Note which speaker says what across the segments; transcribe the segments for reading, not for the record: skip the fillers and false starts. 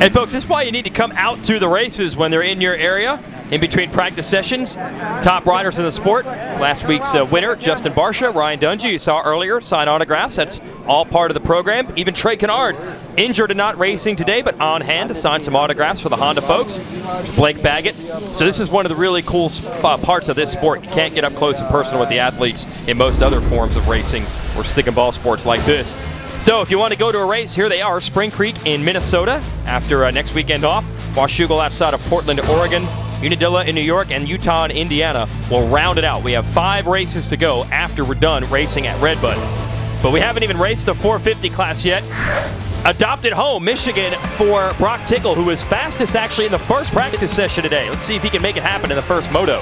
Speaker 1: Hey folks, this is why you need to come out to the races when they're in your area, in between practice sessions. Top riders in the sport. Last week's winner, Justin Barcia, Ryan Dungey, you saw earlier, sign autographs. That's all part of the program. Even Trey Kennard, injured and not racing today, but on hand to sign some autographs for the Honda folks. Blake Baggett. So this is one of the really cool parts of this sport. You can't get up close and personal with the athletes in most other forms of racing or stick and ball sports like this. So if you want to go to a race, here they are. Spring Creek in Minnesota after next weekend off. Washougal outside of Portland, Oregon. Unadilla in New York, and Utah and Indiana will round it out. We have 5 races to go after we're done racing at Red Bud. But we haven't even raced a 450 class yet. Adopted home, Michigan, for Brock Tickle, who was fastest actually in the first practice session today. Let's see if he can make it happen in the first moto.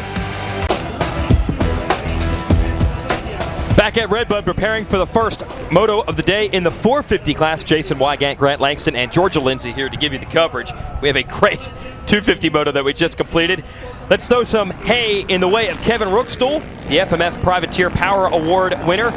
Speaker 1: Back at Red Bud, preparing for the first moto of the day in the 450 class. Jason Wygant, Grant Langston, and Georgia Lindsay here to give you the coverage. We have a great 250 moto that we just completed. Let's throw some hay in the way of Kevin Rookstool, the FMF Privateer Power Award winner.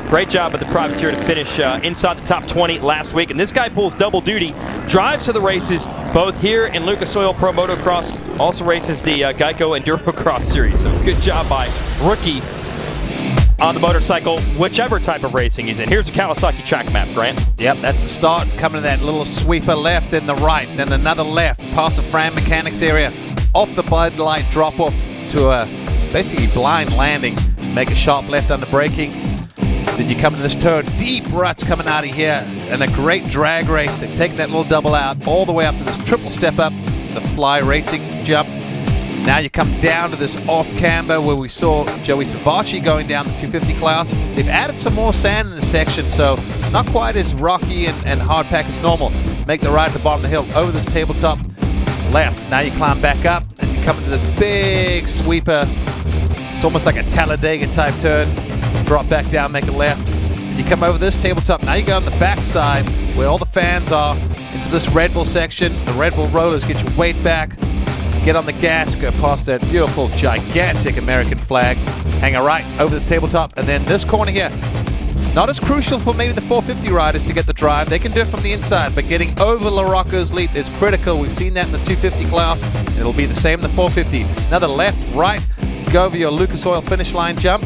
Speaker 1: Great job of the Privateer to finish inside the top 20 last week. And this guy pulls double duty, drives to the races both here in Lucas Oil Pro Motocross, also races the Geico Endurocross Series. So good job by rookie on the motorcycle, whichever type of racing he's in. Here's the Kawasaki track map, Grant.
Speaker 2: Yep, that's the start. Coming to that little sweeper left, then the right, then another left, past the Fran Mechanics area, off the Bud Light drop off to a basically blind landing. Make a sharp left under braking. Then you come into this turn, deep ruts coming out of here, and a great drag race. They've taken that little double out all the way up to this triple step up, the fly racing jump. Now you come down to this off camber where we saw Joey Savacci going down the 250 class. They've added some more sand in the section, so not quite as rocky and hard pack as normal. Make the right at the bottom of the hill, over this tabletop, left. Now you climb back up and you come into this big sweeper. It's almost like a Talladega type turn. Drop back down, make a left. You come over this tabletop. Now you go on the back side where all the fans are into this Red Bull section. The Red Bull rollers get your weight back. Get on the gas, go past that beautiful, gigantic American flag. Hang a right over this tabletop, and then this corner here. Not as crucial for maybe the 450 riders to get the drive. They can do it from the inside, but getting over LaRocco's leap is critical. We've seen that in the 250 class. It'll be the same in the 450. Another left, right, go over your Lucas Oil finish line jump.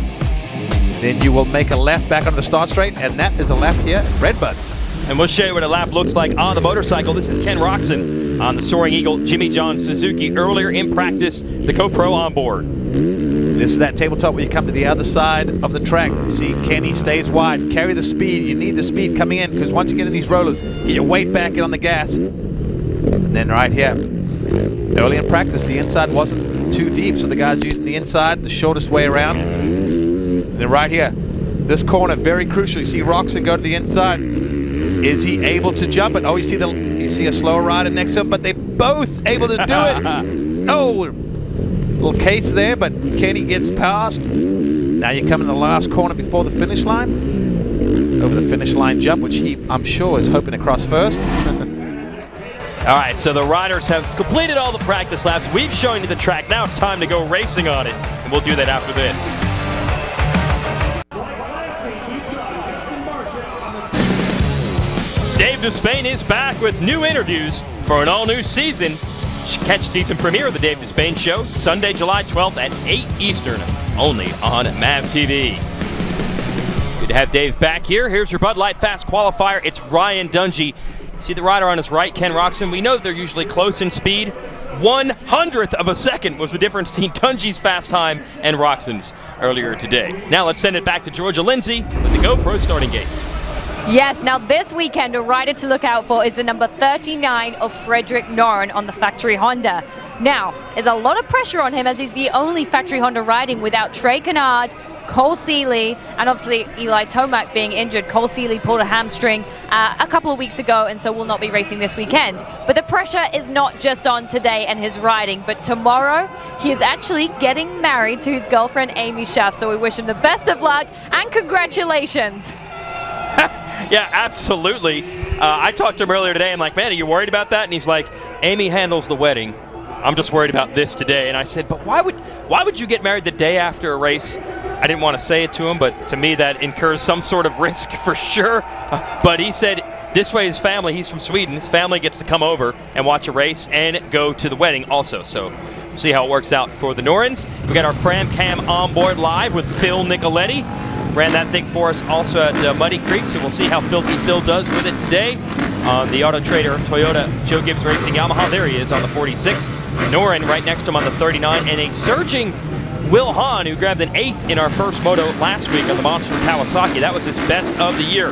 Speaker 2: Then you will make a left back on the start straight, and that is a lap here at Red Bud.
Speaker 1: And we'll show you what a lap looks like on the motorcycle. This is Ken Roxon on the Soaring Eagle, Jimmy John Suzuki. Earlier in practice, the Co-Pro on board.
Speaker 2: This is that tabletop where you come to the other side of the track. You see Kenny stays wide, carry the speed. You need the speed coming in because once you get in these rollers, get your weight back in on the gas. And then right here, early in practice, the inside wasn't too deep, so the guy's using the inside, the shortest way around. And then right here, this corner, very crucial. You see Roxon go to the inside. Is he able to jump it? Oh, you see a slower rider next to him, but they're both able to do it. Oh, little case there, but Kenny gets past. Now you come in the last corner before the finish line. Over the finish line jump, which he, I'm sure, is hoping to cross first.
Speaker 1: All right, so the riders have completed all the practice laps. We've shown you the track. Now it's time to go racing on it, and we'll do that after this. Dave Despain is back with new interviews for an all-new season. Catch season premiere of the Dave Despain Show, Sunday, July 12th at 8 Eastern, only on MAV TV. Good to have Dave back here. Here's your Bud Light Fast Qualifier. It's Ryan Dungey. See the rider on his right, Ken Roxon. We know that they're usually close in speed. 1/100th of a second was the difference between Dungey's fast time and Roxon's earlier today. Now let's send it back to Georgia Lindsay with the GoPro starting gate.
Speaker 3: Yes, now this weekend a rider to look out for is the number 39 of Frederick Noren on the factory Honda. Now, there's a lot of pressure on him as he's the only factory Honda riding without Trey Kennard, Cole Seeley, and obviously Eli Tomac being injured. Cole Seeley pulled a hamstring a couple of weeks ago and so will not be racing this weekend. But the pressure is not just on today and his riding, but tomorrow he is actually getting married to his girlfriend Amy Schaff. So we wish him the best of luck and congratulations.
Speaker 1: Yeah, absolutely. I talked to him earlier today. I'm like, man, are you worried about that? And he's like, Amy handles the wedding. I'm just worried about this today. And I said, but why would you get married the day after a race? I didn't want to say it to him, but to me that incurs some sort of risk for sure. But he said this way his family, he's from Sweden, his family gets to come over and watch a race and go to the wedding also. So see how it works out for the Norrens. We got our Fram Cam on board live with Phil Nicoletti. Ran that thing for us also at Muddy Creek, so we'll see how Filthy Phil does with it today on the Auto Trader Toyota Joe Gibbs Racing Yamaha. There he is on the 46. Norren right next to him on the 39, and a surging Will Hahn, who grabbed an 8th in our first moto last week on the Monster Kawasaki. That was his best of the year.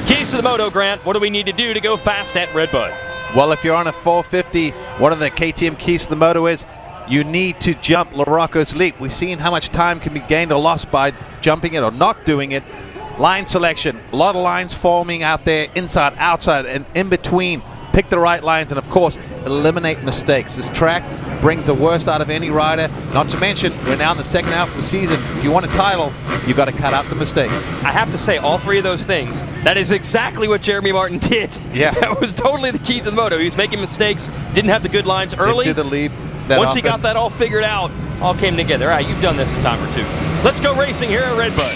Speaker 1: Keys to the moto, Grant. What do we need to do to go fast at Red Bud?
Speaker 2: Well, if you're on a 450, one of the KTM keys to the moto is you need to jump LaRocco's leap. We've seen how much time can be gained or lost by jumping it or not doing it. Line selection, a lot of lines forming out there, inside, outside, and in between. Pick the right lines, and of course, eliminate mistakes. This track brings the worst out of any rider. Not to mention, we're now in the second half of the season. If you want a title, you've got to cut out the mistakes.
Speaker 1: I have to say, all three of those things, that is exactly what Jeremy Martin did.
Speaker 2: Yeah.
Speaker 1: That was totally the keys of the moto. He was making mistakes, didn't have the good lines early.
Speaker 2: Didn't do the leap.
Speaker 1: Once he got that all figured out, all came together. All right, you've done this a time or two. Let's go racing here at Red Bud.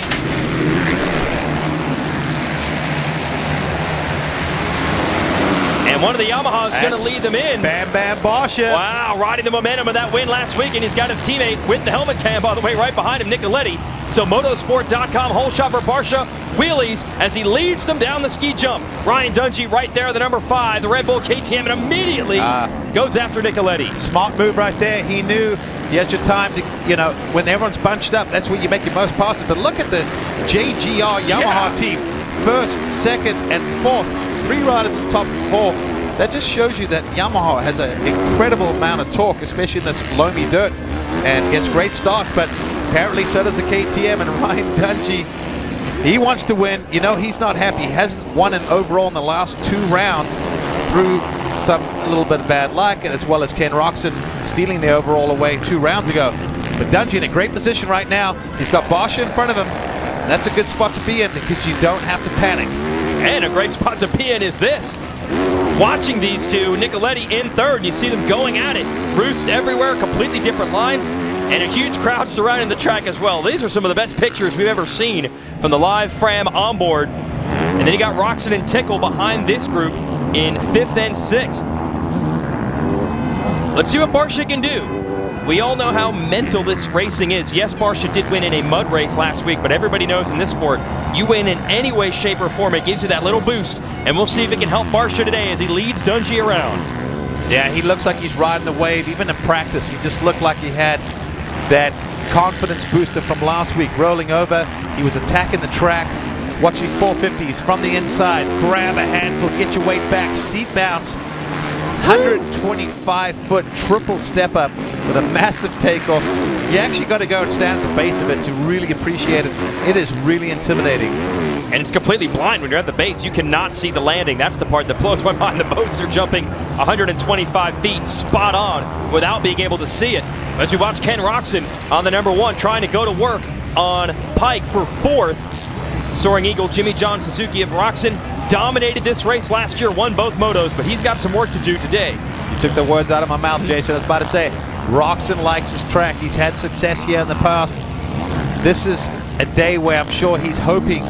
Speaker 1: And one of the Yamahas going to lead them in.
Speaker 2: Bam Bam Barsha.
Speaker 1: Wow, riding the momentum of that win last week, and he's got his teammate with the helmet cam, by the way, right behind him, Nicoletti. So motosport.com, whole shopper Barsha wheelies as he leads them down the ski jump. Ryan Dungey right there, the number 5, the Red Bull KTM, and immediately goes after Nicoletti.
Speaker 2: Smart move right there. He knew he had your time to, when everyone's bunched up, that's when you make your most passes. But look at the JGR Yamaha team. First, second, and fourth. 3 riders in the top 4. That just shows you that Yamaha has an incredible amount of torque, especially in this loamy dirt, and gets great starts. But apparently so does the KTM, and Ryan Dungey, he wants to win. He's not happy. He hasn't won an overall in the last 2 rounds through a little bit of bad luck, as well as Ken Roxon stealing the overall away 2 rounds ago. But Dungey in a great position right now. He's got Barsha in front of him. And that's a good spot to be in because you don't have to panic.
Speaker 1: And a great spot to be in is this. Watching these two, Nicoletti in 3rd, you see them going at it. Roost everywhere, completely different lines, and a huge crowd surrounding the track as well. These are some of the best pictures we've ever seen from the live Fram onboard. And then you got Roxon and Tickle behind this group in 5th and 6th. Let's see what Barsha can do. We all know how mental this racing is. Yes, Barsha did win in a mud race last week, but everybody knows in this sport, you win in any way, shape, or form, it gives you that little boost. And we'll see if it can help Barsha today as he leads Dungey around.
Speaker 2: Yeah, he looks like he's riding the wave. Even in practice, he just looked like he had that confidence booster from last week. Rolling over, he was attacking the track. Watch these 450s from the inside. Grab a handful, get your weight back, seat bounce. 125-foot triple step up with a massive takeoff. You actually got to go and stand at the base of it to really appreciate it. It is really intimidating.
Speaker 1: And it's completely blind when you're at the base. You cannot see the landing. That's the part that blows my mind the most. They're jumping 125 feet spot on without being able to see it. As we watch Ken Roxon on the number 1 trying to go to work on Pike for 4th. Soaring Eagle Jimmy John Suzuki of Roxon dominated this race last year, won both motos, but he's got some work to do today.
Speaker 2: You took the words out of my mouth, Jason. I was about to say, Roxon likes his track. He's had success here in the past. This is a day where I'm sure he's hoping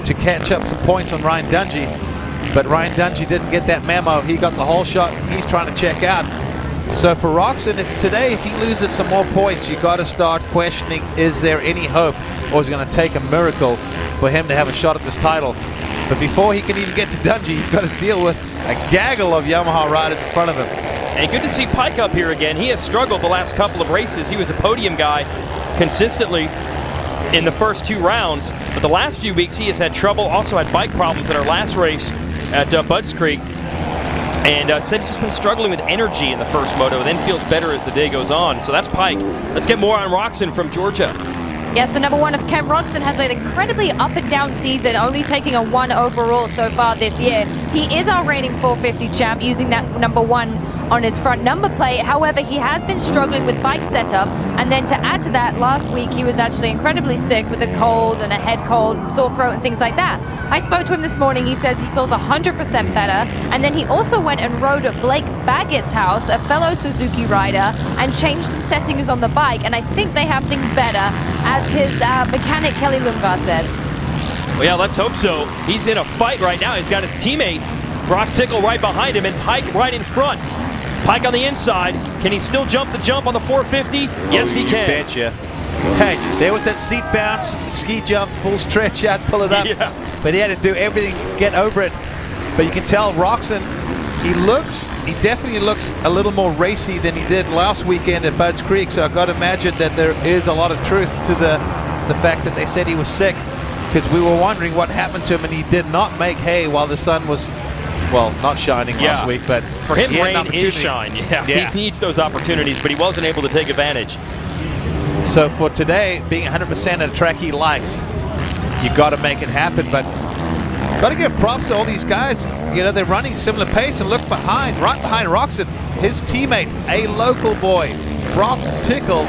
Speaker 2: to catch up some points on Ryan Dungey, but Ryan Dungey didn't get that memo. He got the whole shot. He's trying to check out. So for Roxon, if he loses some more points, you got to start questioning, is there any hope, or is it going to take a miracle for him to have a shot at this title? But before he can even get to Dungey, he's got to deal with a gaggle of Yamaha riders in front of him.
Speaker 1: And good to see Pike up here again. He has struggled the last couple of races. He was a podium guy consistently in the first 2 rounds, but the last few weeks he has had trouble. Also had bike problems in our last race at Budds Creek. And said he's just been struggling with energy in the first moto, and then feels better as the day goes on. So that's Pike. Let's get more on Roxon from Georgia.
Speaker 3: Yes, the number 1 of Ken Roxon has an incredibly up and down season, only taking a 1 overall so far this year. He is our reigning 450 champ, using that number 1 on his front number plate. However, he has been struggling with bike setup, and then to add to that, last week he was actually incredibly sick with a cold and a head cold, sore throat and things like that. I spoke to him this morning. He says he feels 100% better, and then he also went and rode at Blake Baggett's house, a fellow Suzuki rider, and changed some settings on the bike, and I think they have things better, as his mechanic Kelly Lungar said.
Speaker 1: Well, yeah, let's hope so. He's in a fight right now. He's got his teammate Brock Tickle right behind him, and Pike right in front. Pike on the inside. Can he still jump the jump on the 450? Yes, he can.
Speaker 2: You betcha. Hey, there was that seat bounce, ski jump, full stretch out, pull it up.
Speaker 1: Yeah.
Speaker 2: But he had to do everything to get over it. But you can tell Roxon, he definitely looks a little more racy than he did last weekend at Budds Creek. So I've got to imagine that there is a lot of truth to the fact that they said he was sick, because we were wondering what happened to him, and he did not make hay while the sun was, well, not shining last week. But
Speaker 1: for him, rain is shine. Yeah. He needs those opportunities, but he wasn't able to take advantage.
Speaker 2: So for today, being 100% at a track he likes, you got to make it happen. But got to give props to all these guys. You know, they're running similar pace, and look behind, right behind Roxon, his teammate, a local boy, Brock Tickle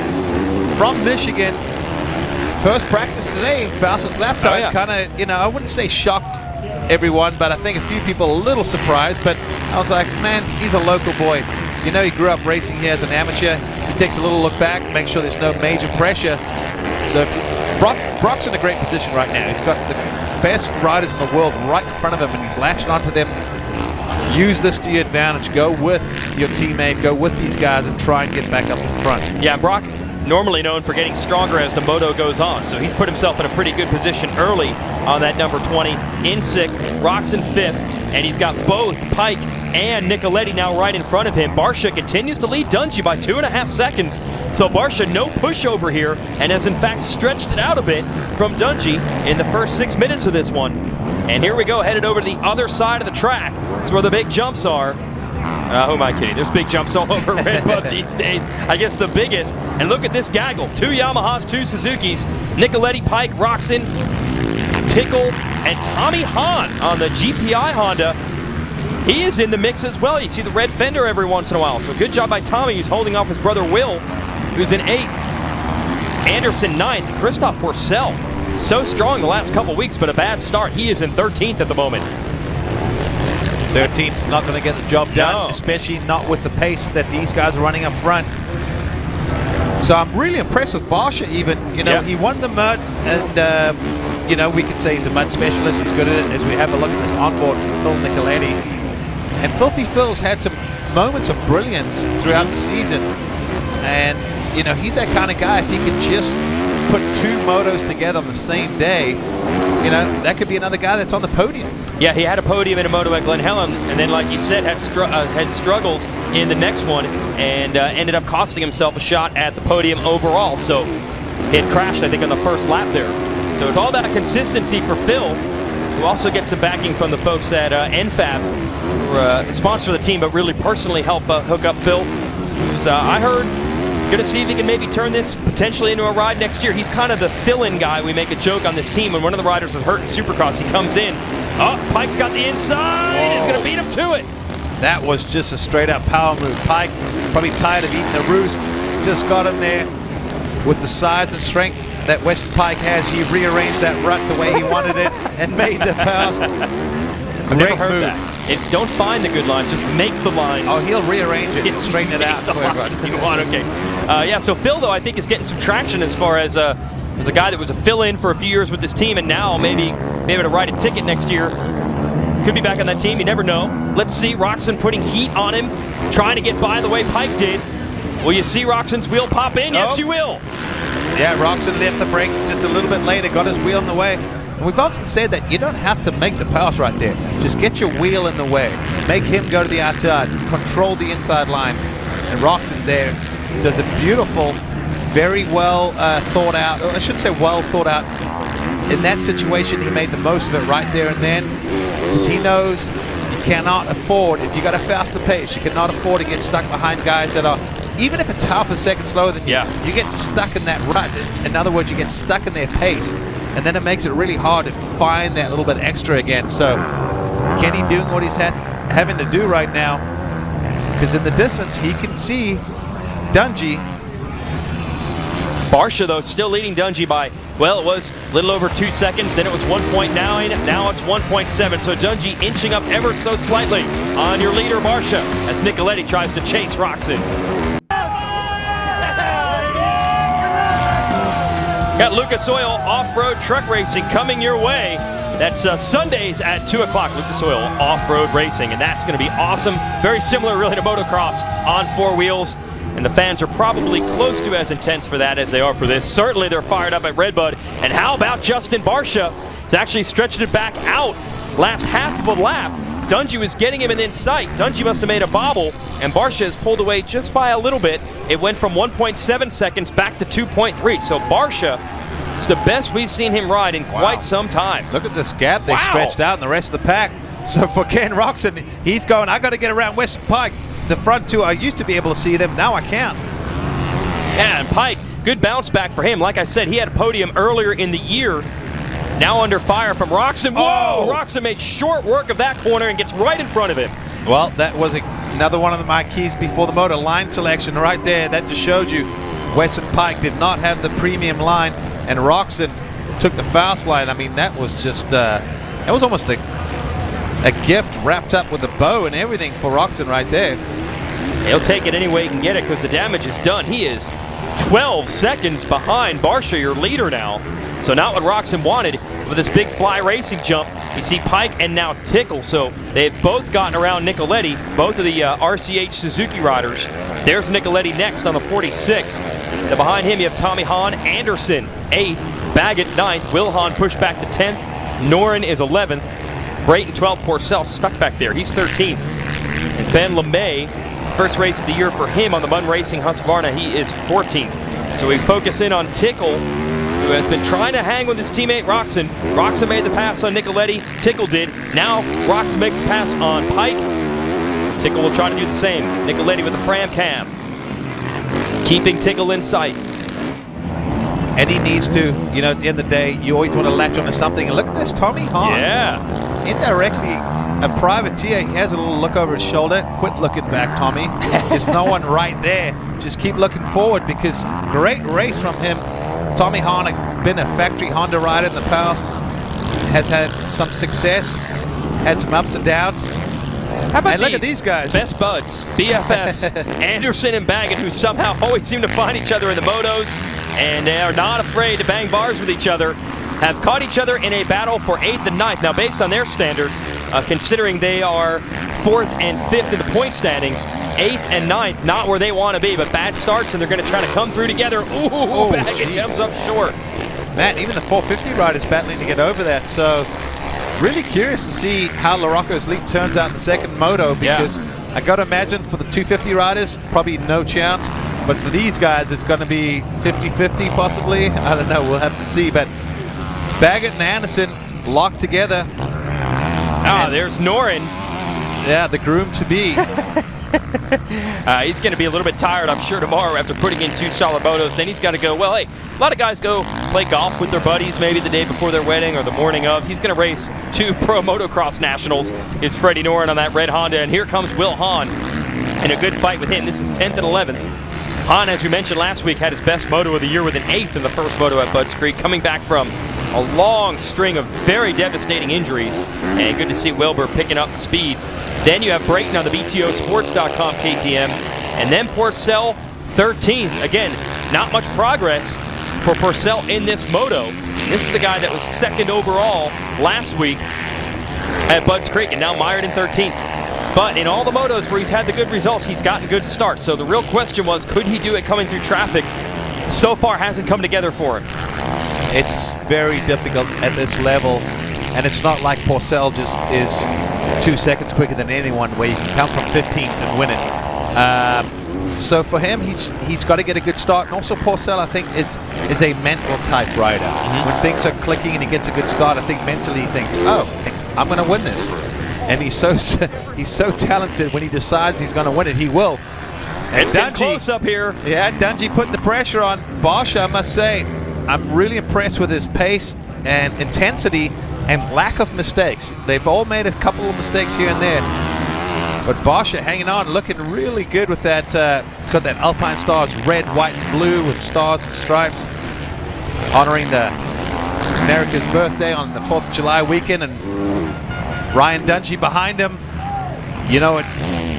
Speaker 2: from Michigan. First practice today, fastest lap time. Kind of, you know, I wouldn't say shocked everyone, but I think a few people a little surprised. But I was like, man, he's a local boy. You know, he grew up racing here as an amateur. He takes a little look back, make sure there's no major pressure. So if Brock's in a great position right now. He's got the best riders in the world right in front of him, and he's latched onto them. Use this to your advantage. Go with your teammate. Go with these guys and try and get back up in front.
Speaker 1: Yeah, Brock, normally known for getting stronger as the moto goes on. So he's put himself in a pretty good position early on that number 20 in 6th, Roxon 5th, and he's got both Pike and Nicoletti now right in front of him. Barsha continues to lead Dungey by 2.5 seconds. So Barsha, no pushover here, and has in fact stretched it out a bit from Dungey in the first 6 minutes of this one. And here we go, headed over to the other side of the track. That's where the big jumps are. Who am I kidding? There's big jumps all over Red Bud these days. I guess the biggest. And look at this gaggle. 2 Yamahas, 2 Suzukis. Nicoletti, Pike, Roxon, Tickle, and Tommy Hahn on the GPI Honda. He is in the mix as well. You see the red fender every once in a while. So good job by Tommy, who's holding off his brother Will, who's in 8th. Anderson 9th. Christoph Porcel, so strong the last couple weeks, but a bad start. He is in 13th at the moment.
Speaker 2: 13th, not going to get the job done, especially not with the pace that these guys are running up front. So I'm really impressed with Barsha even. You know, he won the mud, and you know, we could say he's a mud specialist. He's good at it, as we have a look at this onboard from Phil Nicoletti. And Filthy Phil's had some moments of brilliance throughout the season. And, you know, he's that kind of guy. If he can just put 2 motos together on the same day, you know, that could be another guy that's on the podium.
Speaker 1: Yeah, he had a podium in a moto at Glen Helen, and then, like you said, had struggles in the next one, and ended up costing himself a shot at the podium overall. So it crashed, I think, on the first lap there. So it's all about consistency for Phil, who also gets some backing from the folks at NFAB, who sponsor the team, but really personally help hook up Phil, who's, I heard, going to see if he can maybe turn this potentially into a ride next year. He's kind of the fill-in guy. We make a joke on this team. When one of the riders is hurt in Supercross, he comes in. Oh, Pike's got the inside. He's going to beat him to it.
Speaker 2: That was just a straight-up power move. Pike, probably tired of eating the roost, just got him there with the size and strength that Weston Pike has. He rearranged that rut the way he wanted it and made the pass.
Speaker 1: I've never heard that. Don't find the good line, just make the lines.
Speaker 2: Oh, he'll rearrange it and straighten it out for everyone.
Speaker 1: You want, okay. Yeah, so Phil, though, I think is getting some traction as far as a guy that was a fill-in for a few years with this team, and now maybe able to ride a ticket next year. Could be back on that team, you never know. Let's see Roxon putting heat on him, trying to get by the way Pike did. Will you see Roxon's wheel pop in? Yes, you will.
Speaker 2: Yeah, Roxon left the brake just a little bit later, got his wheel in the way. And we've often said that you don't have to make the pass right there. Just get your wheel in the way. Make him go to the outside. Control the inside line. And Roxon there does a beautiful, very well thought out, or I shouldn't say well thought out. In that situation, he made the most of it right there and then, because he knows you cannot afford, if you got a faster pace, you cannot afford to get stuck behind guys that are, even if it's half a second slower than you, you get stuck in that rut. In other words, you get stuck in their pace, and then it makes it really hard to find that little bit extra again. So Kenny doing what he's having to do right now, because in the distance he can see Dungey.
Speaker 1: Barsha, though, still leading Dungey by, well, it was a little over 2 seconds, then it was 1.9, now it's 1.7. So Dungey inching up ever so slightly on your leader, Barsha, as Nicoletti tries to chase Roxon. Got Lucas Oil Off-Road Truck Racing coming your way That's Sundays at 2 o'clock, Lucas Oil Off-Road Racing, and that's going to be awesome. Very similar really to motocross on 4 wheels, and the fans are probably close to as intense for that as they are for this. Certainly they're fired up at Red Bud. And how about Justin Barsha? He's actually stretched it back out last half of a lap. Dungey was getting him in sight. Dungey must have made a bobble, and Barsha has pulled away just by a little bit. It went from 1.7 seconds back to 2.3. So Barsha, it's the best we've seen him ride in quite some time.
Speaker 2: Look at this gap they stretched out in the rest of the pack. So for Ken Roxon, he's going, I got to get around Weston Pike. The front two, I used to be able to see them, now I can't.
Speaker 1: Yeah, and Pike, good bounce back for him. Like I said, he had a podium earlier in the year. Now under fire from Roxon. Whoa! Roxon made short work of that corner and gets right in front of him.
Speaker 2: Well, that was another one of my keys before the motor. Line selection right there. That just showed you Weston Pike did not have the premium line, and Roxon took the fast line. I mean, that was just, that was almost a gift wrapped up with a bow and everything for Roxon right there.
Speaker 1: He'll take it any way he can get it because the damage is done. He is 12 seconds behind Barsha, your leader now. So not what Roxon wanted with this big fly racing jump. You see Pike and now Tickle. So they've both gotten around Nicoletti, both of the RCH Suzuki riders. There's Nicoletti next on the 46. Now behind him you have Tommy Hahn, Anderson 8th, Baggett 9th, Will Hahn pushed back to 10th, Noren is 11th, Brayton 12th, Porcel stuck back there, he's 13th. And Ben LeMay, first race of the year for him on the Bun Racing Husqvarna, he is 14th. So we focus in on Tickle, who has been trying to hang with his teammate Roxon. Roxon made the pass on Nicoletti, Tickle did. Now Roxon makes a pass on Pike. Tickle will try to do the same. Nicoletti with the Fram Cam, keeping Tickle in sight.
Speaker 2: And he needs to, you know, at the end of the day, you always want to latch onto something. And look at this, Tommy Hahn.
Speaker 1: Yeah.
Speaker 2: Indirectly, a privateer. He has a little look over his shoulder. Quit looking back, Tommy. There's no one right there. Just keep looking forward, because great race from him. Tommy Hahn had been a factory Honda rider in the past. Has had some success. Had some ups and downs.
Speaker 1: How about
Speaker 2: look at these guys.
Speaker 1: Best buds, BFFs, Anderson and Baggett, who somehow always seem to find each other in the motos, and they are not afraid to bang bars with each other. Have caught each other in a battle for 8th and 9th. Now, based on their standards, considering they are 4th and 5th in the point standings, 8th and 9th, not where they want to be, but bad starts, and they're going to try to come through together. Ooh, Baggett comes up short.
Speaker 2: Man, even the 450 riders battling to get over that. So, really curious to see how LaRocco's Leap turns out in the second moto, because I got to imagine for the 250 riders, probably no chance. But for these guys, it's going to be 50-50 possibly. I don't know, we'll have to see. But Baggett and Anderson locked together.
Speaker 1: There's Noren.
Speaker 2: Yeah, the groom-to-be.
Speaker 1: He's going to be a little bit tired, I'm sure, tomorrow after putting in 2 solid motos. Then he's got to go, well, hey, a lot of guys go play golf with their buddies maybe the day before their wedding or the morning of. He's going to race 2 Pro Motocross Nationals. It's Freddie Noren on that red Honda, and here comes Will Hahn in a good fight with him. This is 10th and 11th. Hahn, as we mentioned last week, had his best moto of the year with an 8th in the first moto at Budds Creek, coming back from a long string of very devastating injuries, and good to see Wilbur picking up the speed. Then you have Brayton on the BTOsports.com KTM, and then Porcel 13th. Again, not much progress for Porcel in this moto. This is the guy that was 2nd overall last week at Budds Creek, and now mired in 13th. But in all the motos where he's had the good results, he's gotten good starts. So the real question was, could he do it coming through traffic? So far, hasn't come together for him.
Speaker 2: It's very difficult at this level, and it's not like Porcel just is 2 seconds quicker than anyone, where you can come from 15th and win it. So for him, he's got to get a good start. And also Porcel, I think, is a mental type rider. When things are clicking and he gets a good start, I think mentally he thinks, oh, I'm going to win this. And he's so talented. When he decides he's going to win it, he will.
Speaker 1: It's getting close up here.
Speaker 2: Yeah, Dungey putting the pressure on Barsha, I must say. I'm really impressed with his pace and intensity and lack of mistakes. They've all made a couple of mistakes here and there. But Barsha hanging on, looking really good with that. It's got that Alpine Stars red, white, and blue with stars and stripes, honoring America's birthday on the 4th of July weekend. And Ryan Dungey behind him. You know what?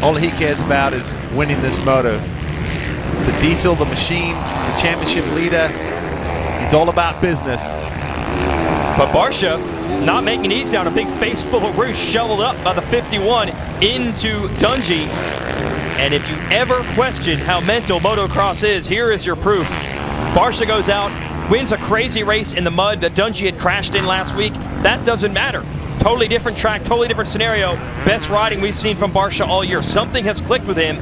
Speaker 2: All he cares about is winning this moto. The diesel, the machine, the championship leader. He's all about business.
Speaker 1: But Barsha not making it easy on a big face full of roost shoveled up by the 51 into Dungey. And if you ever question how mental motocross is, here is your proof. Barcia goes out, wins a crazy race in the mud that Dungey had crashed in last week. That doesn't matter. Totally different track, totally different scenario. Best riding we've seen from Barcia all year. Something has clicked with him.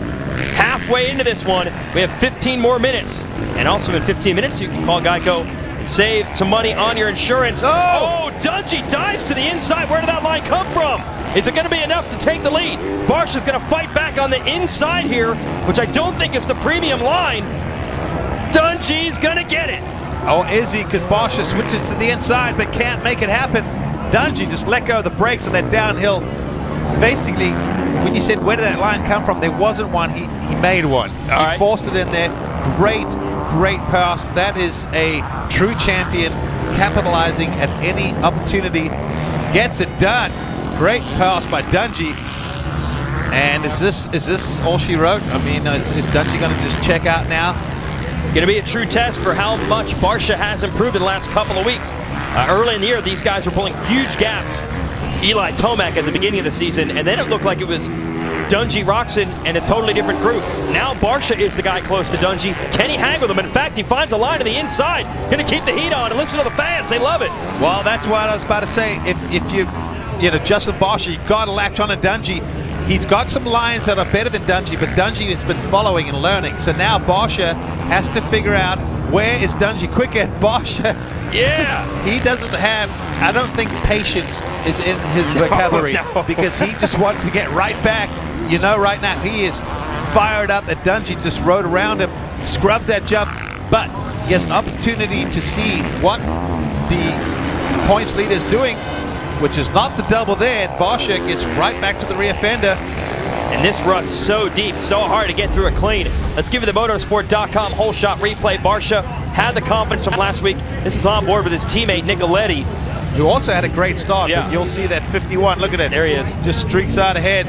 Speaker 1: Halfway into this one, we have 15 more minutes. And also in 15 minutes, you can call Geico and save some money on your insurance. Oh, Dungey dives to the inside. Where did that line come from? Is it going to be enough to take the lead? Barcia's going to fight back on the inside here, which I don't think is the premium line. Dungey's going to get it.
Speaker 2: Oh, is he? Because Barcia switches to the inside but can't make it happen. Dungey just let go of the brakes on that downhill. Basically, when you said where did that line come from, there wasn't one. He made one. He forced it in there. Great pass. That is a true champion, capitalizing at any opportunity. Gets it done. Great pass by Dungey. And is this all she wrote? I mean, is Dungey going to just check out now?
Speaker 1: Going to be a true test for how much Barcia has improved in the last couple of weeks. Early in the year, these guys were pulling huge gaps. Eli Tomac at the beginning of the season, and then it looked like it was Dungey, Roczen, and a totally different group. Now Barcia is the guy close to Dungey. Can he hang with him? In fact, he finds a line to the inside. Going to keep the heat on and listen to the fans. They love it.
Speaker 2: Well, that's what I was about to say. If you Justin Barcia, you got to latch on to Dungey. He's got some lines that are better than Dungey, but Dungey has been following and learning. So now Barcia has to figure out where is Dungey quicker. Barcia, he doesn't have, I don't think patience is in his vocabulary, because he just wants to get right back. You know, right now he is fired up that Dungey just rode around him, scrubs that jump, but he has an opportunity to see what the points leader is doing, which is not the double there. Barcia gets right back to the rear fender.
Speaker 1: And this rut's so deep, so hard to get through it clean. Let's give you the motorsport.com whole shot replay. Barcia had the confidence from last week. This is on board with his teammate Nicoletti,
Speaker 2: who also had a great start. But you'll see that 51, look at it.
Speaker 1: There he is.
Speaker 2: Just streaks out ahead.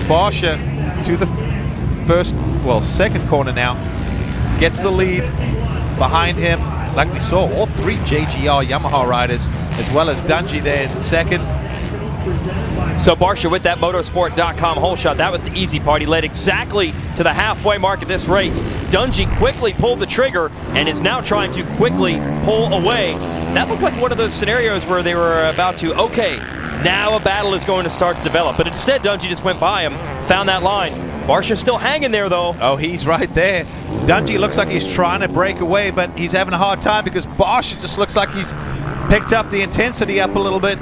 Speaker 2: Barcia to the second corner now. Gets the lead behind him. Like we saw, all three JGR Yamaha riders, as well as Dungey there in second.
Speaker 1: So Barcia with that motorsport.com whole shot, that was the easy part. He led exactly to the halfway mark of this race. Dungey quickly pulled the trigger and is now trying to quickly pull away. That looked like one of those scenarios where they were about to, okay, now a battle is going to start to develop. But instead, Dungey just went by him, found that line. Barcia's still hanging there, though.
Speaker 2: Oh, he's right there. Dungey looks like he's trying to break away, but he's having a hard time because Barcia just looks like he's picked up the intensity up a little bit.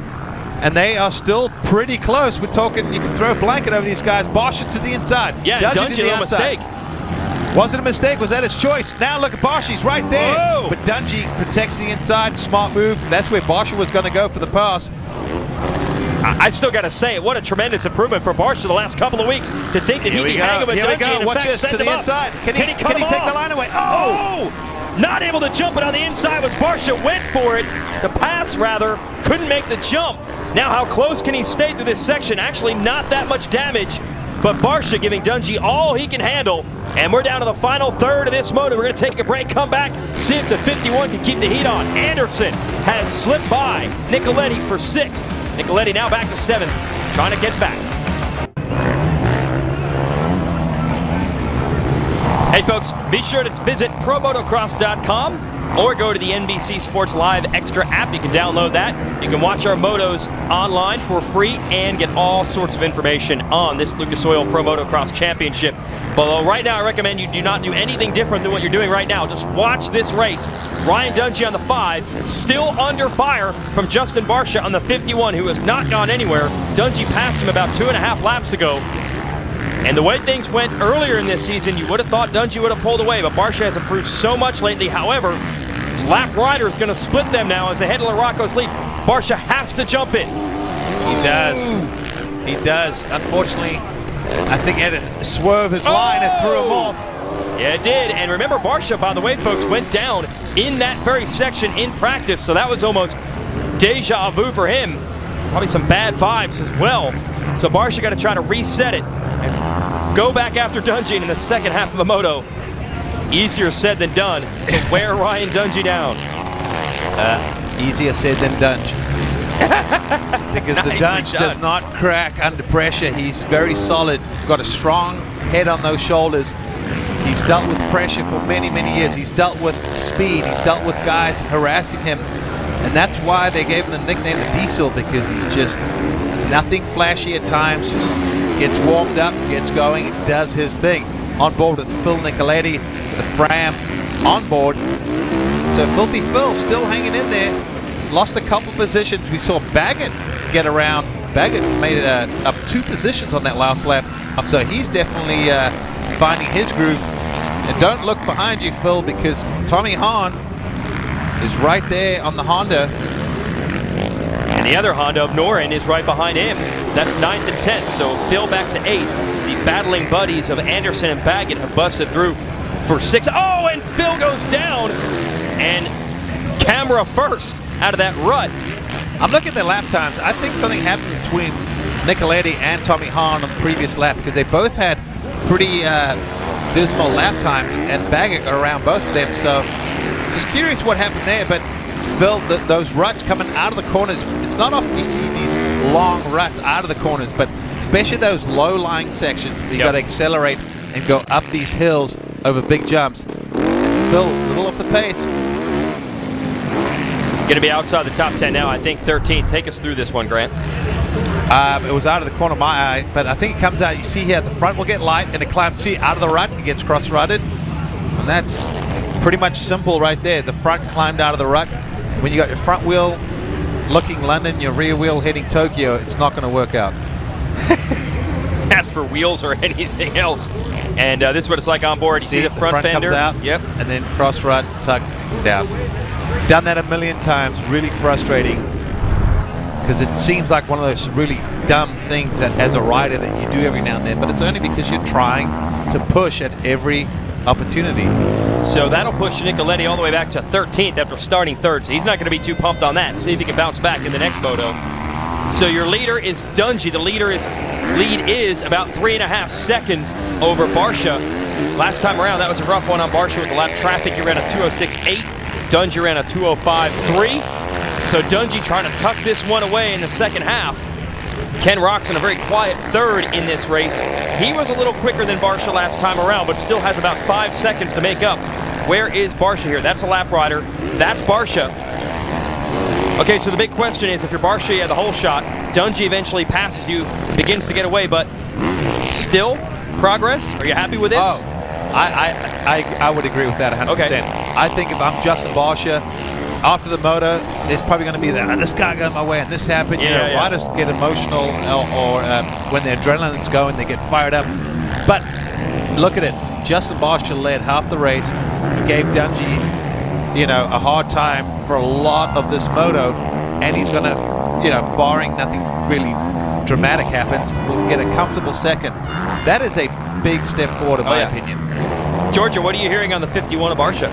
Speaker 2: And they are still pretty close. We're talking, you can throw a blanket over these guys. Barcia to the inside.
Speaker 1: Yeah, Dungey
Speaker 2: to the outside.
Speaker 1: Mistake.
Speaker 2: Was it a mistake? Was that his choice? Now look at Barcia, he's right there.
Speaker 1: Whoa.
Speaker 2: But Dungey protects the inside, smart move. That's where Barcia was going to go for the pass.
Speaker 1: I still got to say, what a tremendous improvement for Barcia the last couple of weeks to think that he can hang him with Dungey and in
Speaker 2: watch
Speaker 1: fact
Speaker 2: this to the inside. Can he take the line away? Oh!
Speaker 1: Not able to jump it on the inside was Barcia, went for it. The pass, rather, couldn't make the jump. Now how close can he stay through this section? Actually not that much damage, but Barcia giving Dungey all he can handle. And we're down to the final third of this moto. We're going to take a break, come back, see if the 51 can keep the heat on. Anderson has slipped by Nicoletti for 6th. Nicoletti now back to 7th, trying to get back. Hey folks, be sure to visit promotocross.com or go to the NBC Sports Live Extra app. You can download that. You can watch our motos online for free and get all sorts of information on this Lucas Oil Pro Motocross Championship. But right now, I recommend you do not do anything different than what you're doing right now. Just watch this race. Ryan Dungey on the 5, still under fire from Justin Barcia on the 51, who has not gone anywhere. Dungey passed him about 2.5 laps ago. And the way things went earlier in this season, you would have thought Dungey would have pulled away, but Barcia has improved so much lately. However, his lap rider is going to split them now as they head to Larocco's lead. Barcia has to jump in.
Speaker 2: He does. He does. Unfortunately, I think he had to swerve his line and threw him off.
Speaker 1: Yeah, it did. And remember, Barcia, by the way, folks, went down in that very section in practice, so that was almost deja vu for him. Probably some bad vibes as well. So Barcia got to try to reset it and go back after Dungey in the second half of the moto. Easier said than done to wear Ryan Dungey down.
Speaker 2: Easier said than done. because the Dunge does not crack under pressure. He's very solid, got a strong head on those shoulders. He's dealt with pressure for many, many years. He's dealt with speed. He's dealt with guys harassing him. And that's why they gave him the nickname the Diesel, because he's just nothing flashy at times, just gets warmed up, gets going, does his thing. On board with Phil Nicoletti, the Fram on board. So Filthy Phil still hanging in there. Lost a couple positions. We saw Baggett get around. Baggett made it up 2 positions on that last lap. So he's definitely finding his groove. And don't look behind you, Phil, because Tommy Hahn is right there on the Honda.
Speaker 1: And the other Honda of Norin is right behind him. That's 9th and 10th. So Phil back to 8th. The battling buddies of Anderson and Baggett have busted through for 6th. Oh, and Phil goes down. And camera first out of that rut.
Speaker 2: I'm looking at their lap times. I think something happened between Nicoletti and Tommy Hahn on the previous lap, because they both had pretty dismal lap times, and Baggett got around both of them. So just curious what happened there. But Phil, those ruts coming out of the corners, it's not often you see these long ruts out of the corners, but especially those low-lying sections where you got to accelerate and go up these hills over big jumps. And Phil, a little off the pace.
Speaker 1: Going to be outside the top 10 now, I think 13. Take us through this one, Grant.
Speaker 2: It was out of the corner of my eye, but I think it comes out. You see here, the front will get light, and it climbs. See, out of the rut, it gets cross-rutted. And that's pretty much simple right there. The front climbed out of the rut. When you got your front wheel looking London, your rear wheel heading Tokyo, it's not going to work out.
Speaker 1: As for wheels or anything else. And this is what it's like on board. You see the front fender.
Speaker 2: Comes out,
Speaker 1: yep.
Speaker 2: And then cross-rut, tuck down. Done that a million times. Really frustrating, because it seems like one of those really dumb things that as a rider that you do every now and then, but it's only because you're trying to push at every opportunity.
Speaker 1: So that'll push Nicoletti all the way back to 13th after starting 3rd. So he's not going to be too pumped on that. See if he can bounce back in the next moto. So your leader is Dungey. The lead is about 3.5 seconds over Barsha. Last time around, that was a rough one on Barsha with the lap traffic. He ran a 206.8. Dungey ran a 205.3. So Dungey trying to tuck this one away in the second half. Ken Roczen, a very quiet 3rd in this race. He was a little quicker than Barsha last time around, but still has about 5 seconds to make up. Where is Barsha here? That's a lap rider. That's Barsha. Okay, so the big question is, if you're Barsha, you have the whole shot. Dungey eventually passes you, begins to get away, but still progress? Are you happy with this?
Speaker 2: Oh, I would agree with that 100%.
Speaker 1: Okay.
Speaker 2: I think if I'm Justin Barsha, after the moto, there's probably going to be that, this guy got in my way and this happened. Riders get emotional, or when their adrenaline's going, they get fired up. But look at it. Justin Barsha led half the race. He gave Dungey, a hard time for a lot of this moto, and he's going to, barring nothing really dramatic happens, will get a comfortable 2nd. That is a big step forward, in my opinion.
Speaker 1: Georgia, what are you hearing on the 51 of Barsha?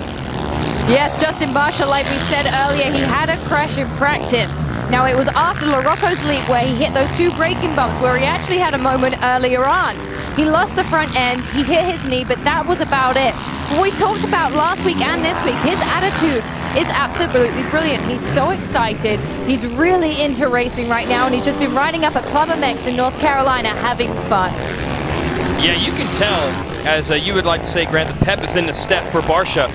Speaker 3: Yes, Justin Barsha, like we said earlier, he had a crash in practice. Now, it was after LaRocco's leap where he hit those 2 braking bumps, where he actually had a moment earlier on. He lost the front end, he hit his knee, but that was about it. What we talked about last week and this week, his attitude is absolutely brilliant. He's so excited. He's really into racing right now, and he's just been riding up at Club MX in North Carolina having fun.
Speaker 1: Yeah, you can tell, as you would like to say, Grant, the pep is in the step for Barsha.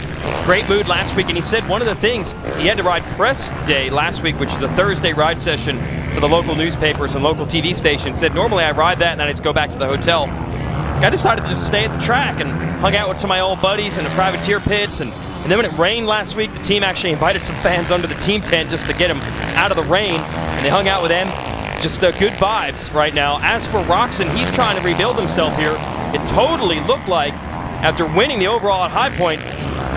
Speaker 1: Great mood last week, and he said one of the things, he had to ride press day last week, which is a Thursday ride session for the local newspapers and local TV stations. Said normally I ride that and then I'd go back to the hotel. I decided to just stay at the track and hung out with some of my old buddies in the privateer pits, and then when it rained last week, the team actually invited some fans under the team tent just to get them out of the rain, and they hung out with them. Just good vibes right now. As for Roczen, he's trying to rebuild himself here. It totally looked like, after winning the overall at High Point,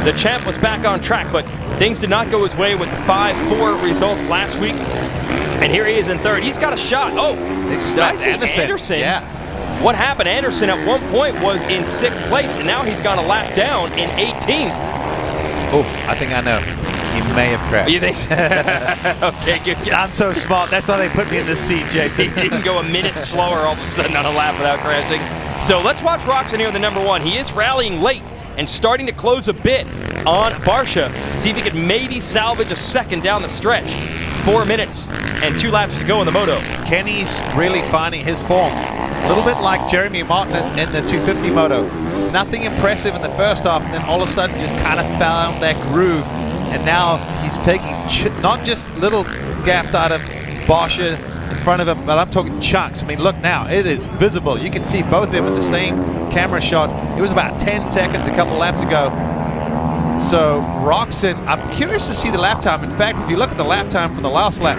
Speaker 1: the champ was back on track, but things did not go his way with the 5-4 results last week. And here he is in 3rd. He's got a shot. Oh, did I see Anderson?
Speaker 2: Yeah.
Speaker 1: What happened? Anderson at one point was in 6th place, and now he's gone a lap down in 18th.
Speaker 2: Oh, I think I know. He may have crashed.
Speaker 1: You think? Okay, good.
Speaker 2: I'm so smart. That's why they put me in this seat, JT.
Speaker 1: He can go a minute slower all of a sudden on a lap without crashing. So let's watch Roczen here in the number 1. He is rallying late and starting to close a bit on Barsha. See if he could maybe salvage a 2nd down the stretch. 4 minutes and 2 laps to go in the Moto.
Speaker 2: Kenny's really finding his form. A little bit like Jeremy Martin in the 250 Moto. Nothing impressive in the first half, and then all of a sudden just kind of found that groove. And now he's taking not just little gaps out of Barsha in front of him, but I'm talking chunks. I mean, look now, it is visible. You can see both of them in the same camera shot. It was about 10 seconds a couple laps ago. So Roczen, I'm curious to see the lap time. In fact, if you look at the lap time from the last lap,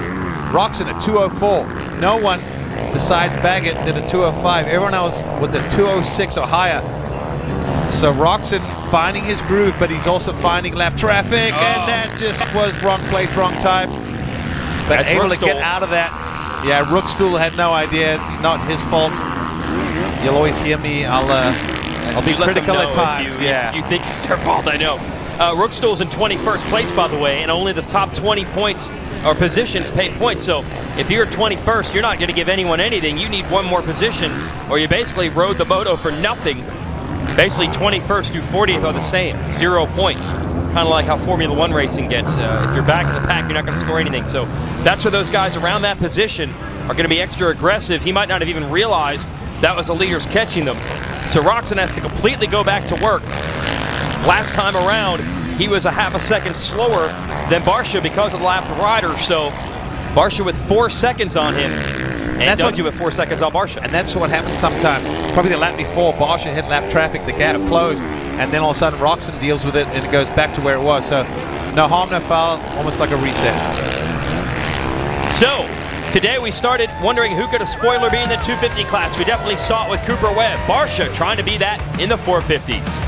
Speaker 2: Roczen at 2:04. No one besides Baggett did a 2:05. Everyone else was at 2:06 or higher. So Roczen finding his groove, but he's also finding lap traffic, and that just was wrong place, wrong time. But
Speaker 1: That's
Speaker 2: able to
Speaker 1: Rookstool.
Speaker 2: get out of that. Yeah, Rookstool had no idea, not his fault. You'll always hear me. I'll be
Speaker 1: You let them
Speaker 2: critical
Speaker 1: know
Speaker 2: at times.
Speaker 1: if you think it's their fault, I know. Rookstool's in 21st place, by the way, and only the top 20 points or positions pay points. So if you're 21st, you're not going to give anyone anything. You need one more position, or you basically rode the Moto for nothing. Basically 21st through 40th are the same, 0 points. Kind of like how Formula One racing gets. If you're back in the pack, you're not going to score anything. So that's where those guys around that position are going to be extra aggressive. He might not have even realized that was the leaders catching them. So Roczen has to completely go back to work. Last time around, he was a half a second slower than Barsha because of the lap rider. So Barsha with 4 seconds on him, and Dungey with 4 seconds on Barsha.
Speaker 2: And that's what happens sometimes. Probably the lap before, Barsha hit lap traffic, the gap closed, and then all of a sudden Roczen deals with it and it goes back to where it was. So no harm, no foul, almost like a reset.
Speaker 1: So today we started wondering who could a spoiler be in the 250 class. We definitely saw it with Cooper Webb. Barsha trying to be that in the 450s.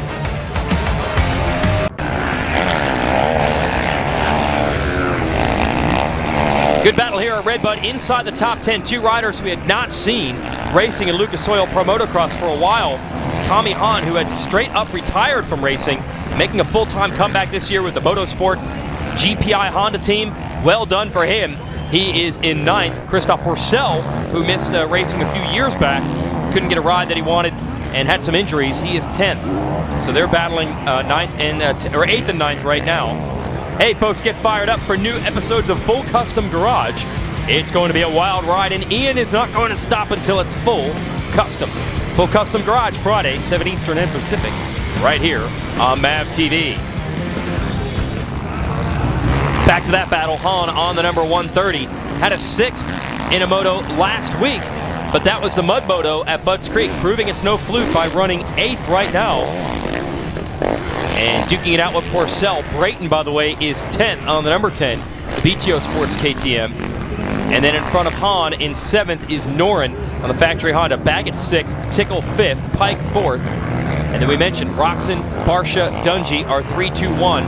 Speaker 1: Good battle here at Red Bud inside the top 10. 2 riders we had not seen racing in Lucas Oil Pro Motocross for a while. Tommy Hahn, who had straight up retired from racing, making a full-time comeback this year with the Motorsport GPI Honda team. Well done for him. He is in 9th. Christophe Pourcel, who missed racing a few years back, couldn't get a ride that he wanted and had some injuries. He is 10th. So they're battling 8th and 9th right now. Hey folks, get fired up for new episodes of Full Custom Garage. It's going to be a wild ride, and Ian is not going to stop until it's full custom. Full Custom Garage, Friday, 7 Eastern and Pacific, right here on MAV TV. Back to that battle, Hahn on the number 130. Had a 6th in a moto last week, but that was the Mud Moto at Budds Creek, proving it's no fluke by running 8th right now. And duking it out with Pourcel. Brayton, by the way, is 10th on the number 10, the BTO Sports KTM. And then in front of Hahn in 7th is Noren on the factory Honda. Baggett 6th, Tickle 5th, Pike 4th. And then we mentioned Roczen, Barsha, Dungey are 3-2-1.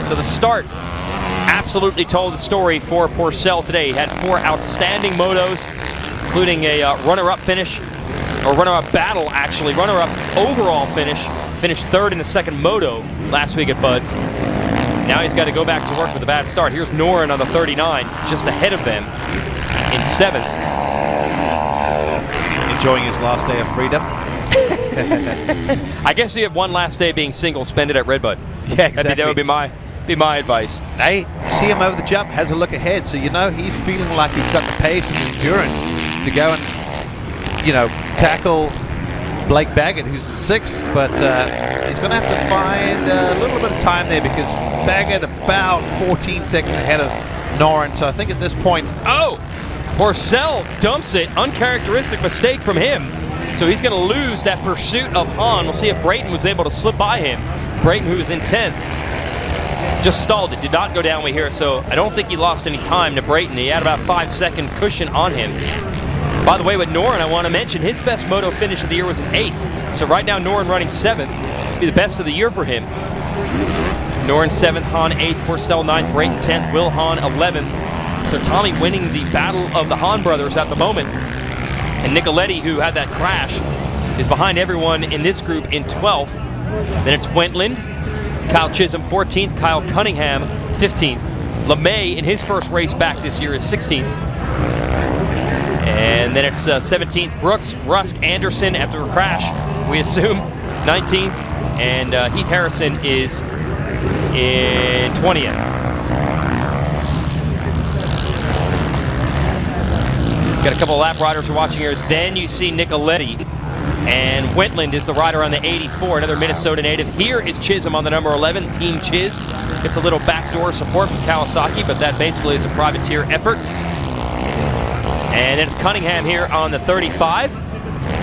Speaker 1: So the start absolutely told the story for Pourcel today. He had 4 outstanding motos, including a runner-up finish, or runner-up battle actually, runner-up overall finish. Finished 3rd in the 2nd moto last week at Budds. Now he's got to go back to work with a bad start. Here's Noren on the 39, just ahead of them in 7th.
Speaker 2: Enjoying his last day of freedom.
Speaker 1: I guess he had one last day being single, spend it at Red Bud.
Speaker 2: Yeah, exactly.
Speaker 1: That would be my advice.
Speaker 2: Hey, see him over the jump, has a look ahead, so you know he's feeling like he's got the pace and endurance to go and, you know, tackle Blake Baggett, who's in 6th, but he's going to have to find a little bit of time there because Baggett about 14 seconds ahead of Noren. So I think at this point,
Speaker 1: Pourcel dumps it. Uncharacteristic mistake from him. So he's going to lose that pursuit of Hahn. We'll see if Brayton was able to slip by him. Brayton, who is in 10th, just stalled it. Did not go down way here. So I don't think he lost any time to Brayton. He had about 5-second cushion on him. By the way, with Noren, I want to mention his best moto finish of the year was an 8th. So right now, Noren running 7th. Be the best of the year for him. Noren 7th, Hahn 8th, Pourcel 9th, Brayton 10th, Will Hahn 11th. So Tommy winning the battle of the Hahn brothers at the moment. And Nicoletti, who had that crash, is behind everyone in this group in 12th. Then it's Wentland, Kyle Chisholm 14th, Kyle Cunningham 15th. LeMay in his first race back this year is 16th. And then it's 17th, Brooks, Rusk, Anderson after a crash, we assume, 19th. And Heath Harrison is in 20th. Got a couple of lap riders we're watching here. Then you see Nicoletti, and Wentland is the rider on the 84, another Minnesota native. Here is Chisholm on the number 11, Team Chiz. Gets a little backdoor support from Kawasaki, but that basically is a privateer effort. And then it's Cunningham here on the 35.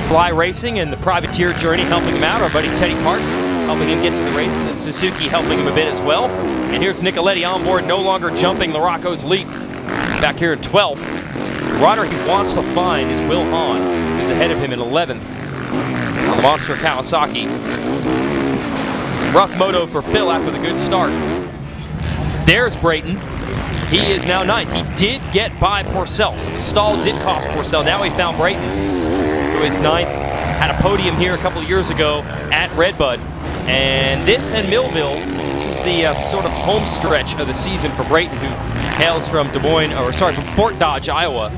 Speaker 1: Fly Racing and the privateer journey helping him out. Our buddy Teddy Parks helping him get to the races, and Suzuki helping him a bit as well. And here's Nicoletti on board, no longer jumping Larocco's leap. Back here in 12th. The rider he wants to find is Will Hahn, who's ahead of him in 11th on the Monster Kawasaki. Rough moto for Phil after the good start. There's Brayton. He is now 9th. He did get by Porcel, so the stall did cost Porcel. Now he found Brayton, who is 9th. Had a podium here a couple of years ago at Red Bud. And this and Millville, this is the sort of home stretch of the season for Brayton, who hails from from Fort Dodge, Iowa.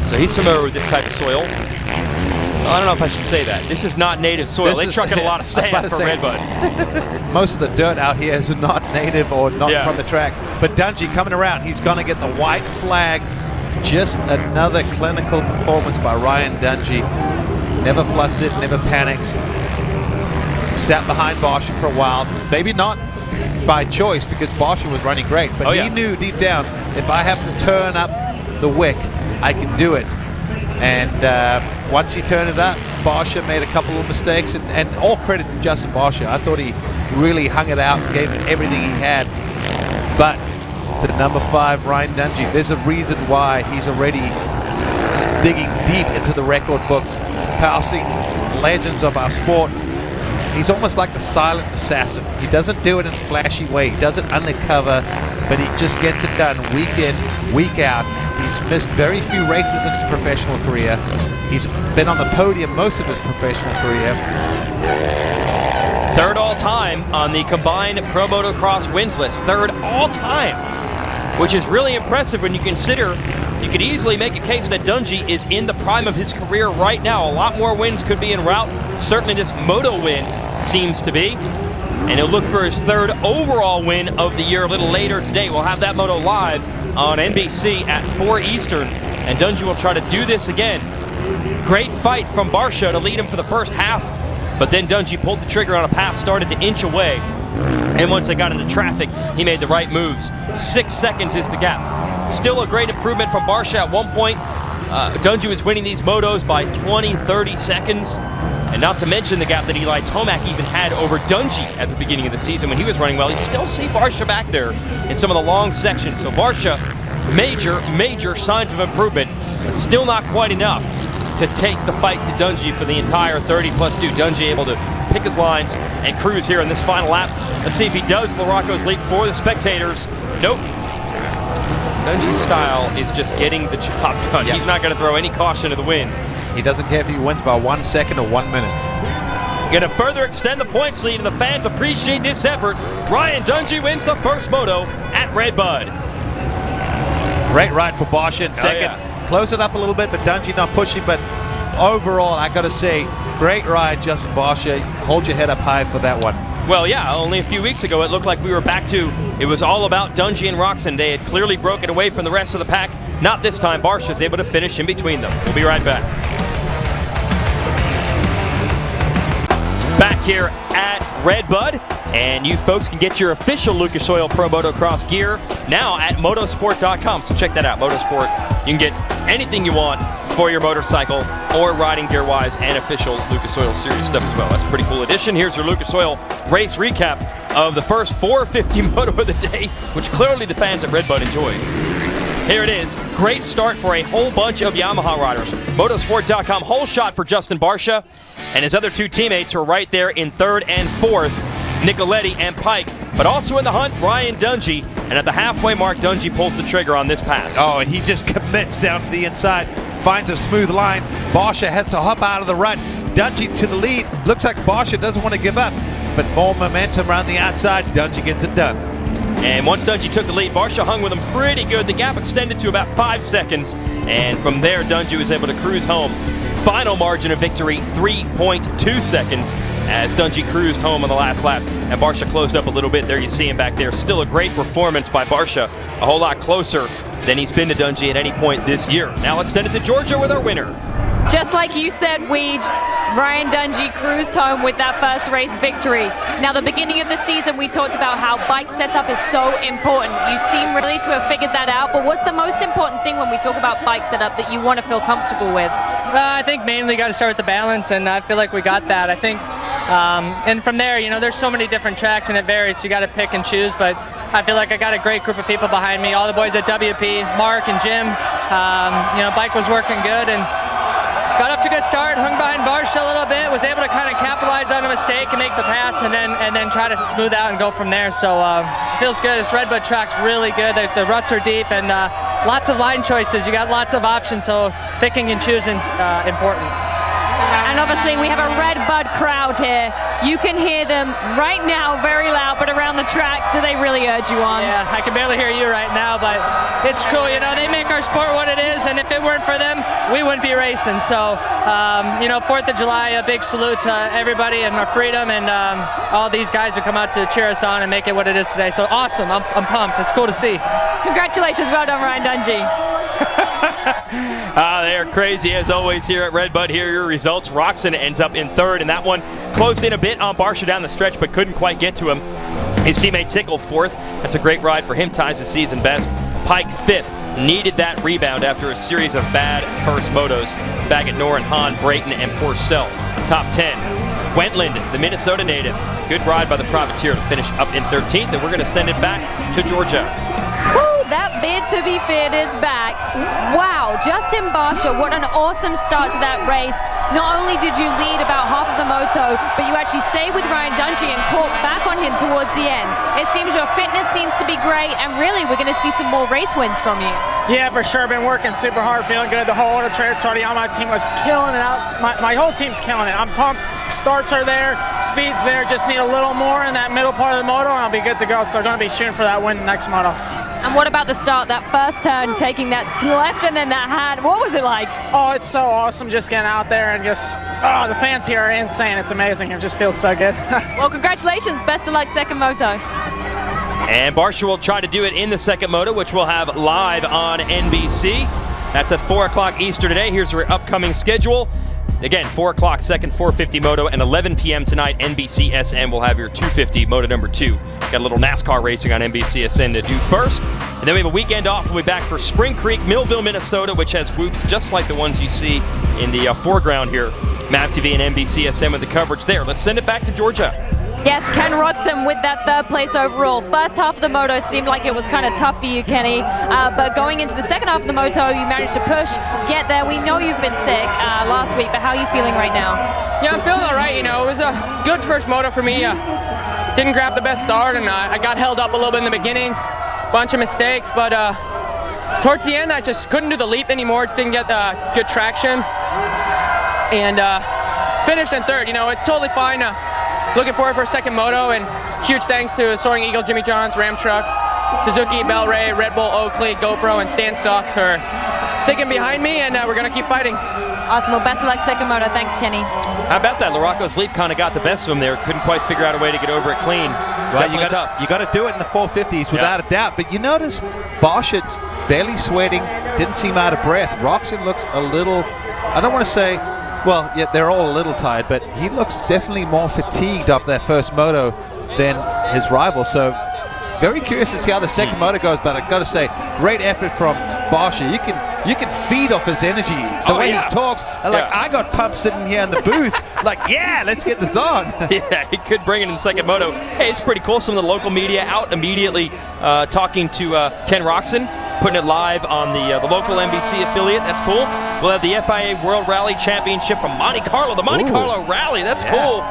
Speaker 1: So he's familiar with this type of soil. Well, I don't know if I should say that. This is not native soil. They truck in a lot of sand for Red Bud.
Speaker 2: Most of the dirt out here is not native or not from the track. But Dungey coming around, he's going to get the white flag. Just another clinical performance by Ryan Dungey. Never flustered, never panics. Sat behind Barsha for a while. Maybe not by choice, because Barsha was running great. But he knew deep down, if I have to turn up the wick, I can do it. And once he turned it up, Barsha made a couple of mistakes, and all credit to Justin Barsha. I thought he really hung it out, gave it everything he had. But the number 5, Ryan Dungey, there's a reason why he's already digging deep into the record books, passing legends of our sport. He's almost like the silent assassin. He doesn't do it in a flashy way. He does it undercover, but he just gets it done week in, week out. He's missed very few races in his professional career. He's been on the podium most of his professional career.
Speaker 1: 3rd all-time on the combined Pro Motocross wins list. 3rd all-time, which is really impressive when you consider you could easily make a case that Dungey is in the prime of his career right now. A lot more wins could be en route. Certainly this moto win seems to be. And he'll look for his 3rd overall win of the year a little later today. We'll have that moto live on NBC at 4 Eastern. And Dungey will try to do this again. Great fight from Barsha to lead him for the first half. But then Dungey pulled the trigger on a pass, started to inch away. And once they got into traffic, he made the right moves. 6 seconds is the gap. Still a great improvement from Barsha. At one point, Dungey was winning these motos by 20, 30 seconds. And not to mention the gap that Eli Tomac even had over Dungey at the beginning of the season when he was running well. You still see Barsha back there in some of the long sections. So Barsha, major signs of improvement, but still not quite enough to take the fight to Dungey for the entire 30+2. Dungey able to pick his lines and cruise here in this final lap. Let's see if he does Larocco's leap for the spectators. Nope. Dungey's style is just getting the job done. He's not going to throw any caution to the wind.
Speaker 2: He doesn't care if he wins by 1 second or 1 minute.
Speaker 1: Going to further extend the points lead, and the fans appreciate this effort. Ryan Dungey wins the first moto at Red Bud.
Speaker 2: Great ride for Barsha in second. Close it up a little bit, but Dungey not pushing. But overall, I got to say, great ride, Justin Barsha. Hold your head up high for that one.
Speaker 1: Well, yeah, only a few weeks ago, it looked like we were back to, it was all about Dungey and Roczen. They had clearly broken away from the rest of the pack. Not this time. Barsha's able to finish in between them. We'll be right back. Back here at Red Bud, and you folks can get your official Lucas Oil Pro Motocross gear now at motosport.com. So check that out, Motosport. You can get anything you want for your motorcycle or riding gear-wise, and official Lucas Oil Series stuff as well. That's a pretty cool addition. Here's your Lucas Oil race recap of the first 450 moto of the day, which clearly the fans at Red Bud enjoyed. Here it is. Great start for a whole bunch of Yamaha riders. Motosport.com, whole shot for Justin Barsha, and his other 2 teammates are right there in 3rd and 4th, Nicoletti and Pike. But also in the hunt, Ryan Dungey, and at the halfway mark, Dungey pulls the trigger on this pass.
Speaker 2: Oh, he just commits down to the inside, finds a smooth line. Barsha has to hop out of the rut. Dungey to the lead. Looks like Barsha doesn't want to give up, but more momentum around the outside. Dungey gets it done.
Speaker 1: And once Dungey took the lead, Barsha hung with him pretty good. The gap extended to about 5 seconds, and from there, Dungey was able to cruise home final margin of victory, 3.2 seconds, as Dungey cruised home on the last lap. And Barsha closed up a little bit. There you see him back there. Still a great performance by Barsha, a whole lot closer than he's been to Dungey at any point this year. Now let's send it to Georgia with our winner.
Speaker 3: Just like you said, Weege, Ryan Dungey cruised home with that first race victory. Now, the beginning of the season, we talked about how bike setup is so important. You seem really to have figured that out, but what's the most important thing when we talk about bike setup that you want to feel comfortable with?
Speaker 4: I think mainly got to start with the balance, and I feel like we got that. I think, and from there, you know, there's so many different tracks and it varies, so you got to pick and choose, but I feel like I got a great group of people behind me. All the boys at WP, Mark and Jim, you know, bike was working good, and got up to a good start, hung behind Barsha a little bit, was able to kind of capitalize on a mistake and make the pass, and then try to smooth out and go from there. So feels good. This Red Bud track's really good. The ruts are deep, and lots of line choices. You got lots of options, so picking and choosing's important.
Speaker 3: And obviously we have a Red Bud crowd here. You can hear them right now very loud, but around the track, do they really urge you on?
Speaker 4: Yeah, I can barely hear you right now, but it's cool. You know, they make our sport what it is, and if it weren't for them, we wouldn't be racing. So, you know, 4th of July, a big salute to everybody and our freedom, and all these guys who come out to cheer us on and make it what it is today. So awesome. I'm pumped. It's cool to see.
Speaker 3: Congratulations. Well done, Ryan Dungey.
Speaker 1: They are crazy as always here at Red Bud. Here are your results. Roxon ends up in 3rd, and that one closed in a bit on Barsha down the stretch, but couldn't quite get to him. His teammate Tickle 4th. That's a great ride for him, ties the season best. Pike 5th. Needed that rebound after a series of bad first motos. Baggett, Noren, Hahn, Brayton, and Porcel. Top 10. Wentland, the Minnesota native. Good ride by the Privateer to finish up in 13th, and we're going to send it back to Georgia.
Speaker 3: Woo, that bid to be feared is back. Wow, Justin Barsha, what an awesome start to that race. Not only did you lead about half of the moto, but you actually stayed with Ryan Dungey and caught back on him towards the end. It seems your fitness seems to be great, and really we're going to see some more race wins from you.
Speaker 5: Yeah, for sure. Been working super hard, feeling good. The whole Auto Trader Tardy on my team was killing it out. My whole team's killing it. I'm pumped. Starts are there, speed's there. Just need a little more in that middle part of the moto, and I'll be good to go. So I'm going to be shooting for that win next moto.
Speaker 3: And what about the start, that first turn, taking that to left and then that hand? What was it like?
Speaker 5: Oh, it's so awesome just getting out there and just, the fans here are insane. It's amazing. It just feels so good.
Speaker 3: Well, congratulations. Best of luck, second moto.
Speaker 1: And Barsha will try to do it in the second moto, which we'll have live on NBC. That's at 4 o'clock Eastern today. Here's your upcoming schedule. Again, 4 o'clock, second 450 moto, and 11 p.m. tonight, NBCSN will have your 250 moto number 2. Got a little NASCAR racing on NBCSN to do first. And then we have a weekend off. We'll be back for Spring Creek, Millville, Minnesota, which has whoops just like the ones you see in the foreground here. MAV TV and NBCSN with the coverage there. Let's send it back to Georgia.
Speaker 3: Yes, Ken Roxon with that 3rd place overall. First half of the moto seemed like it was kind of tough for you, Kenny. But going into the second half of the moto, you managed to push, get there. We know you've been sick last week, but how are you feeling right now?
Speaker 4: Yeah, I'm feeling all right. You know, it was a good first moto for me. Didn't grab the best start, and I got held up a little bit in the beginning. Bunch of mistakes, but towards the end, I just couldn't do the leap anymore. Just didn't get good traction, and finished in 3rd. You know, it's totally fine. Looking forward for a second moto, and huge thanks to Soaring Eagle, Jimmy Johns, Ram Trucks, Suzuki, Bel Ray, Red Bull, Oakley, GoPro, and Stan Stocks for sticking behind me, and we're going to keep fighting.
Speaker 3: Awesome. Well, best of luck second moto. Thanks, Kenny.
Speaker 1: How about that? Larocco's leap kind of got the best of him there. Couldn't quite figure out a way to get over it clean.
Speaker 2: Right,
Speaker 1: Definitely
Speaker 2: you got to do it in the 450s without a doubt. But you notice Barsha barely sweating, didn't seem out of breath. Roxon looks a little, I don't want to say, well, yeah, they're all a little tired, but he looks definitely more fatigued up that first moto than his rival. So very curious to see how the second moto goes, but I've got to say, great effort from Barsha. You can feed off his energy. The way he talks, I got pumped sitting here in the booth, like, yeah, let's get this on.
Speaker 1: Yeah, he could bring it in the second moto. Hey, it's pretty cool. Some of the local media out immediately talking to Ken Roxon, putting it live on the local NBC affiliate. That's cool. We'll have the FIA World Rally Championship from Monte Carlo, the Monte Carlo Rally. That's cool.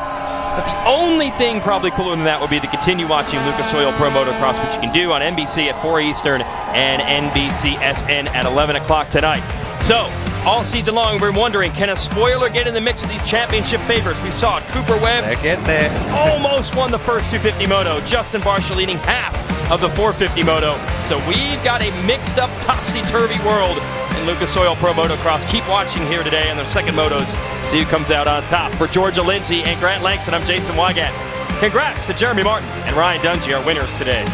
Speaker 1: But the only thing probably cooler than that would be to continue watching Lucas Oil Pro Motocross, which you can do on NBC at 4 Eastern and NBCSN at 11 o'clock tonight. So, all season long, we've been wondering, can a spoiler get in the mix with these championship favorites? We saw it. Cooper Webb
Speaker 2: They're getting there.
Speaker 1: almost won the first 250 moto. Justin Barsha leading half of the 450 moto. So we've got a mixed up, topsy-turvy world and Lucas Oil Pro Motocross. Keep watching here today on their second motos. See who comes out on top. For Georgia Lindsay and Grant Langston, I'm Jason Wygant. Congrats to Jeremy Martin and Ryan Dungey, our winners today.